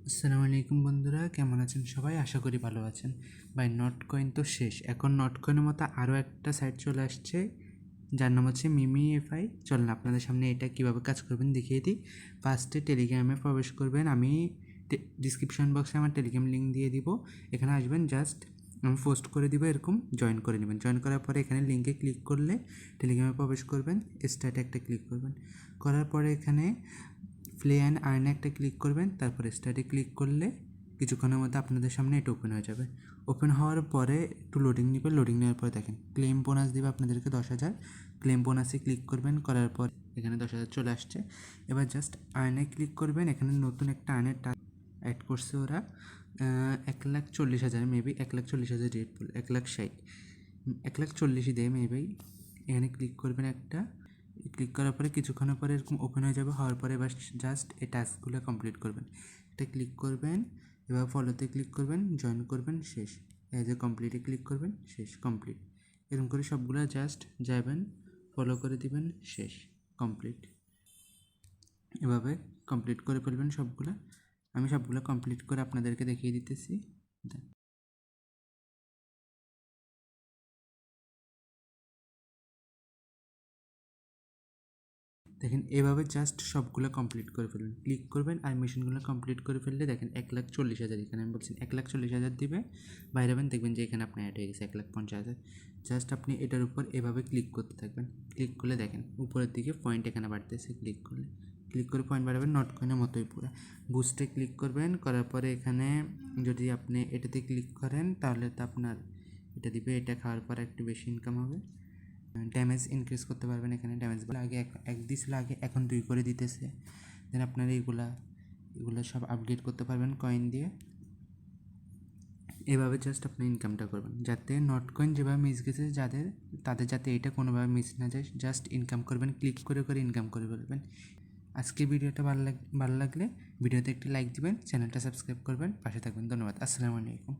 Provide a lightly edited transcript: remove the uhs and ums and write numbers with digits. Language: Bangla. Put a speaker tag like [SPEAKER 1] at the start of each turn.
[SPEAKER 1] আসসালামু আলাইকুম বন্ধুরা, কেমন আছেন সবাই? আশা করি ভালো আছেন। ভাই, নট কয়েন তো শেষ, এখন নট কয়েনের মতো আরও একটা সাইট চলে আসছে যার নাম হচ্ছে মিমি এফআই। চলেন আপনাদের সামনে এটা কীভাবে কাজ করবেন দেখিয়ে দিই। ফার্স্টে টেলিগ্রামে প্রবেশ করবেন। আমি ডিসক্রিপশন বক্সে আমার টেলিগ্রাম লিঙ্ক দিয়ে দিব, এখানে আসবেন। জাস্ট আমি পোস্ট করে দিব, এরকম জয়েন করে নেবেন। জয়েন করার পরে এখানে লিঙ্কে ক্লিক করলে টেলিগ্রামে প্রবেশ করবেন। স্টার্টে একটা ক্লিক করবেন, করার পরে এখানে প্লে অ্যান্ড আর্নে একটা ক্লিক করবেন। তারপরে স্টার্টে ক্লিক করলে কিছুক্ষণের মধ্যে আপনাদের সামনে এটা ওপেন হয়ে যাবে। ওপেন হওয়ার পরে একটু লোডিং নেবে। লোডিং নেওয়ার পরে দেখেন ক্লেম বোনাস দেবে আপনাদেরকে 10,000। ক্লেম বোনাসে ক্লিক করবেন, করার পর এখানে 10,000 চলে আসছে। এবার জাস্ট আর্নে ক্লিক করবেন। এখানে নতুন একটা আর্নের টাস্ক অ্যাড করছে ওরা, 1,40,000 মেবি, 1,40,000 রেট বলে 1,60,000, 1,40,000 দেয় মেবি। এখানে ক্লিক করবেন একটা, ক্লিক করার পরে কিছুক্ষণের পরে এরকম ওপেন হয়ে যাবে। হওয়ার পরে এবার জাস্ট এই টাস্কগুলো কমপ্লিট করবেন। এটা ক্লিক করবেন, এবার ফলোতে ক্লিক করবেন, জয়েন করবেন, শেষ। এজ এ কমপ্লিটে ক্লিক করবেন, শেষ, কমপ্লিট। এরকম করে সবগুলো জাস্ট যাবেন, ফলো করে দিবেন, শেষ, কমপ্লিট। এভাবে কমপ্লিট করে ফেলবেন সবগুলো। আমি সবগুলো কমপ্লিট করে আপনাদেরকে দেখিয়ে দিতেছি। দেখেন এভাবে জাস্ট সবগুলো কমপ্লিট করে ফেলবেন। ক্লিক করবেন আর মেশিনগুলো কমপ্লিট করে ফেললে দেখেন 1,40,000, এখানে আমি বলছি 1,40,000 দিবে, বাইরে হবেন, দেখবেন যে এখানে আপনার অ্যাড হয়ে গেছে 1,50,000। জাস্ট আপনি এটার উপর এভাবে ক্লিক করতে থাকবেন। ক্লিক করলে দেখেন উপরের দিকে পয়েন্ট এখানে বাড়তেছে। ক্লিক করে পয়েন্ট বাড়াবেন, নট কয়েনের মতোই পুরো। বুস্টে ক্লিক করবেন, করার পরে এখানে যদি আপনি এটাতে ক্লিক করেন তাহলে তো আপনার এটা দিবে। এটা খাওয়ার পর একটু বেশি ইনকাম হবে। ড্যামেজ ইনক্রিজ করতে পারবেন। এখানে ড্যামেজ আগে এক দিছিল, আগে এখন 2 করে দিতেছে। দেন আপনারা এগুলো সব আপডেট করতে পারবেন কয়েন দিয়ে। এভাবে জাস্ট আপনি ইনকামটা করবেন, যাতে নট কয়েন যেভাবে মিস গেছে তাদের যাতে এটা কোনোভাবে মিস না যায়। জাস্ট ইনকাম করবেন, ক্লিক করে ইনকাম করে ফেলবেন। আজকে ভিডিওটা ভালো লাগলে ভিডিওতে একটি লাইক দিবেন, চ্যানেলটা সাবস্ক্রাইব করবেন, পাশে থাকবেন। ধন্যবাদ। আসসালামু আলাইকুম।